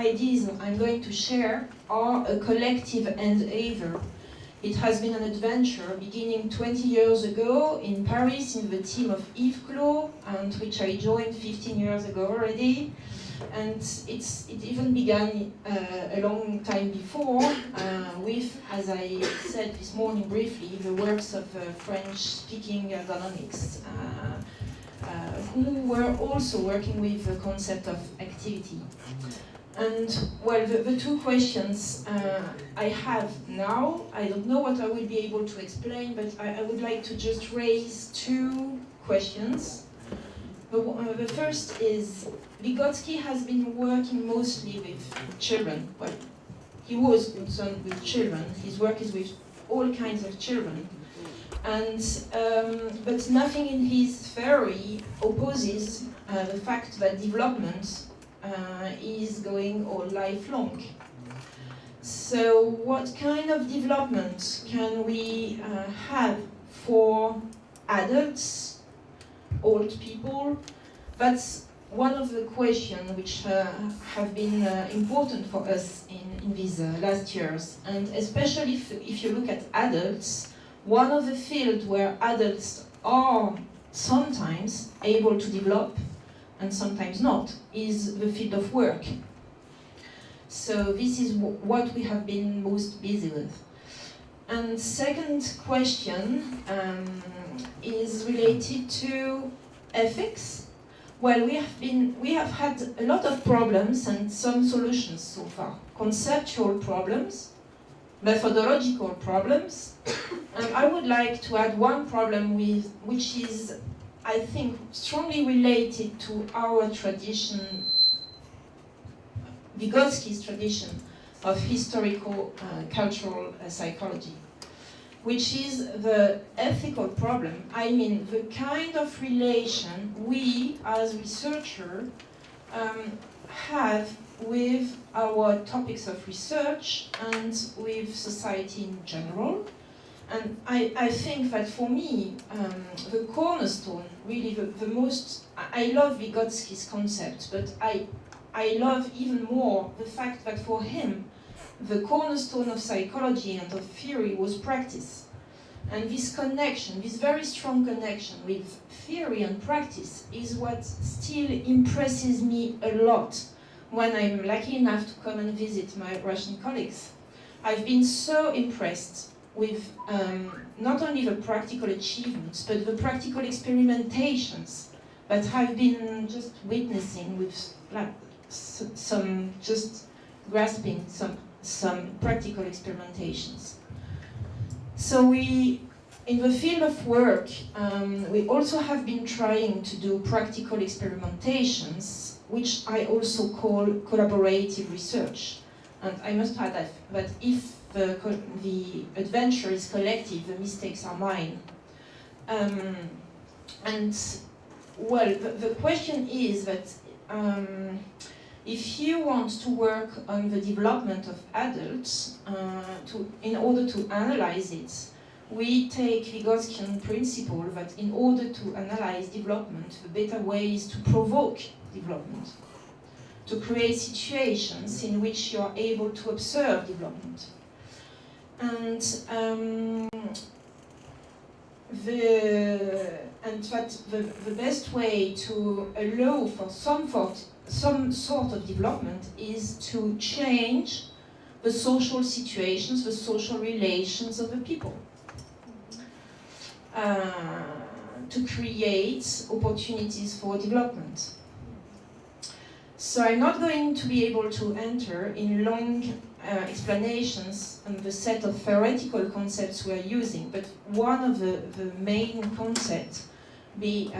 ideas I'm going to share are a collective endeavor. It has been an adventure beginning 20 years ago in Paris in the team of ISCAR, and which I joined 15 years ago already. And it even began a long time before with, as I said this morning briefly, the works of French-speaking ergonomics who were also working with the concept of activity. And, well, the two questions I have now, I don't know what I will be able to explain, but I would like to just raise two questions. The first is, Vygotsky has been working mostly with children. Well, he was concerned with children. His work is with all kinds of children. And, but nothing in his theory opposes the fact that development is going all lifelong. So what kind of development can we have for adults, old people? That's one of the questions which have been important for us in these last years. And especially if you look at adults, one of the fields where adults are sometimes able to develop and sometimes not is the field of work. So this is what we have been most busy with. And second question is related to ethics. Well, we have had a lot of problems and some solutions so far. Conceptual problems, methodological problems, and I would like to add one problem which is, I think, strongly related to our tradition, Vygotsky's tradition of historical cultural psychology, which is the ethical problem. I mean, the kind of relation we, as researchers, have with our topics of research and with society in general. And I think that for me, the cornerstone, really the most, I love Vygotsky's concept, but I love even more the fact that for him, the cornerstone of psychology and of theory was practice. And this connection, this very strong connection with theory and practice is what still impresses me a lot when I'm lucky enough to come and visit my Russian colleagues. I've been so impressed with not only the practical achievements, but the practical experimentations that I've been just witnessing with like, some, just grasping some practical experimentations. So we, in the field of work, we also have been trying to do practical experimentations, which I also call collaborative research. And I must add that if the adventure is collective, the mistakes are mine. And, well, the question is that if you want to work on the development of adults, in order to analyze it, we take Vygotskian principle that in order to analyze development, the better way is to provoke development, to create situations in which you are able to observe development. And the best way to allow for some sort of development is to change the social situations, the social relations of the people, to create opportunities for development. So I'm not going to be able to enter in long explanations on the set of theoretical concepts we're using, but one of the main concepts be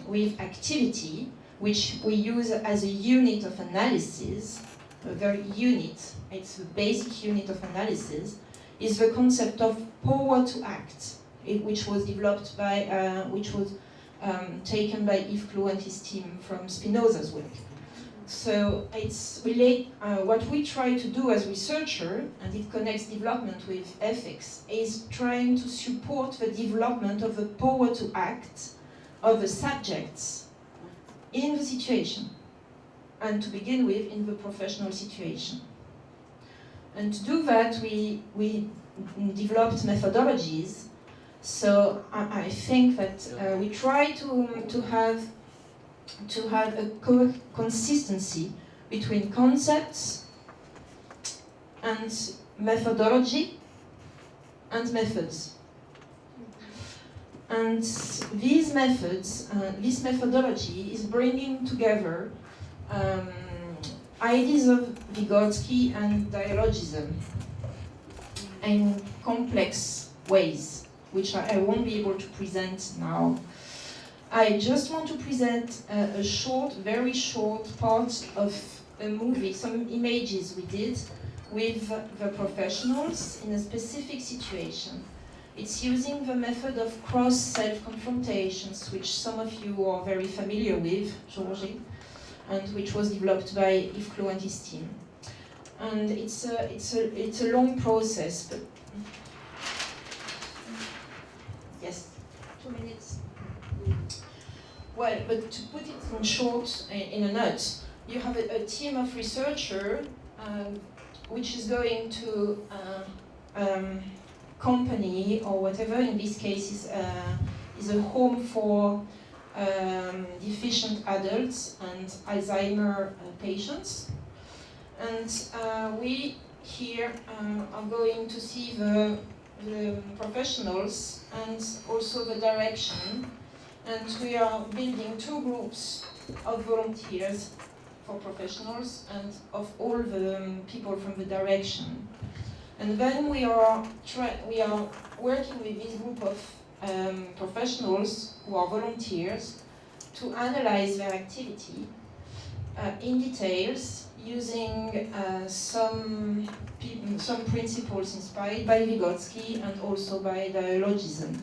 with activity, which we use as a unit of analysis, a very unit, it's the basic unit of analysis, is the concept of power to act, which was developed by, which was taken by Yves Clos and his team from Spinoza's work. So it's what we try to do as researchers, and it connects development with ethics, is trying to support the development of the power to act of the subjects in the situation. and to begin with in the professional situation. And to do that, we developed methodologies. So I think that we try to have a consistency between concepts and methodology and methods. And these methods, this methodology is bringing together ideas of Vygotsky and dialogism in complex ways, which I won't be able to present now. I just want to present a short, very short part of a movie, some images we did with the professionals in a specific situation. It's using the method of cross-self-confrontations, which some of you are very familiar with, Georgie, and which was developed by Yves Clos and his team. And it's a long process, but yes, 2 minutes. Well, but to put it in short, in a nut, you have a team of researchers which is going to company or whatever. In this case, is a home for deficient adults and Alzheimer patients. And we here are going to see the professionals and also the direction. And we are building 2 groups of volunteers for professionals and of all the people from the direction. And then we are working with this group of professionals who are volunteers to analyze their activity in details using some principles inspired by Vygotsky and also by dialogism.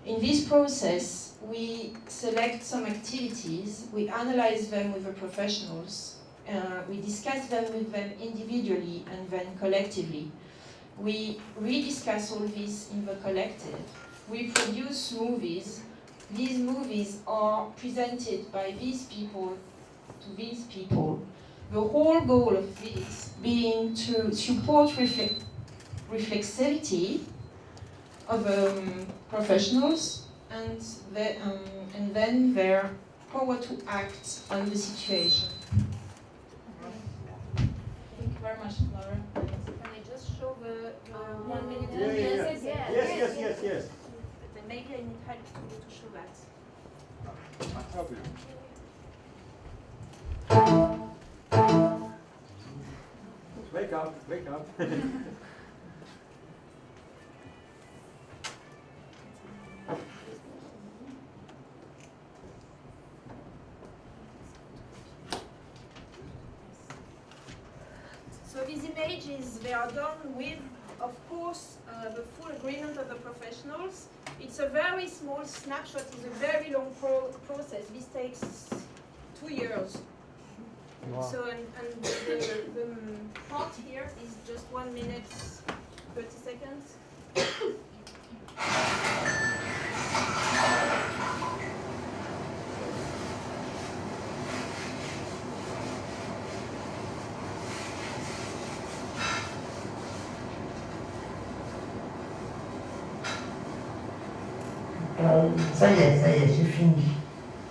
In this process, we select some activities, we analyze them with the professionals, we discuss them with them individually and then collectively. We rediscuss all this in the collective. We produce movies. These movies are presented by these people to these people. The whole goal of this being to support reflexivity of professionals and then their power to act on the situation. Thank you very much, Laura. Can I just show the 1 minute? Yes. Then maybe I need help to show that. I'll help you. Wake up. So these images, they are done with, of course, the full agreement of the professionals. It's a very small snapshot. It's a very long process. This takes 2 years. Wow. So, and the part here is just 1 minute, 30 seconds. Ça y est, j'ai fini.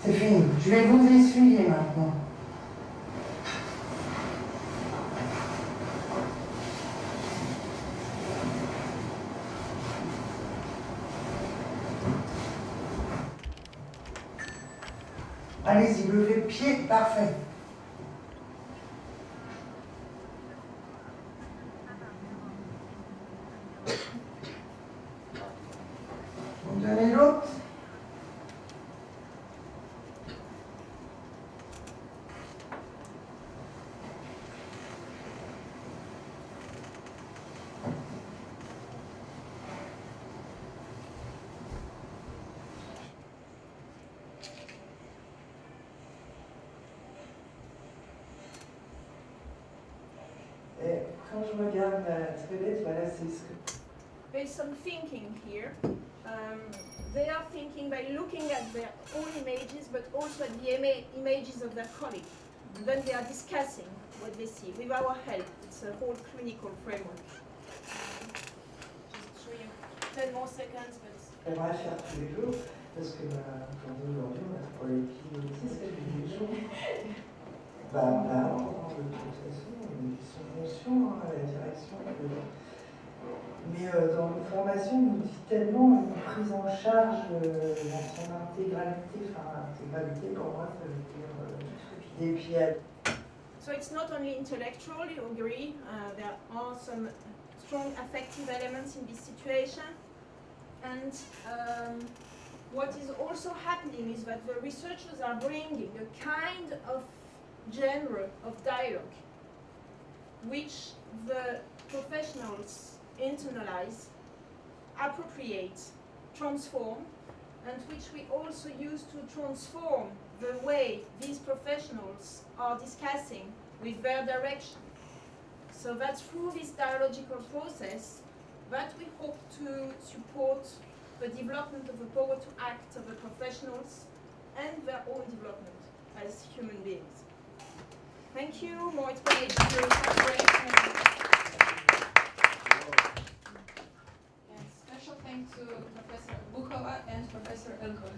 C'est fini. Je vais vous essuyer maintenant. Allez-y, levez le pied, parfait. Vous me donnez l'autre. Et quand je regarde la squelette, voilà, c'est ce que... There's some thinking here. They are thinking by looking at their own images, but also at the images of their colleagues. then they are discussing what they see with our help. It's a whole clinical framework. Just show you 10 more seconds, but... J'aimerais faire tous les jours, parce que pour nous aujourd'hui, on a pour les filles aussi, c'est tous les jours. De toute façon, ils sont conscients à la direction. Mais dans nos formations, on nous dit tellement une prise en charge dans son intégralité, enfin intégralité pour moi, ça veut dire des pieds. So it's not only intellectual, you agree, there are some strong affective elements in this situation. And what is also happening is that the researchers are bringing a kind of genre of dialogue which the professionals internalize, appropriate, transform, and which we also use to transform the way these professionals are discussing with their direction. So that's through this dialogical process that we hope to support the development of the power to act of the professionals and their own development as human beings. Thank you. More explanation during break. Special thanks to Professor Buchova and Professor Elko.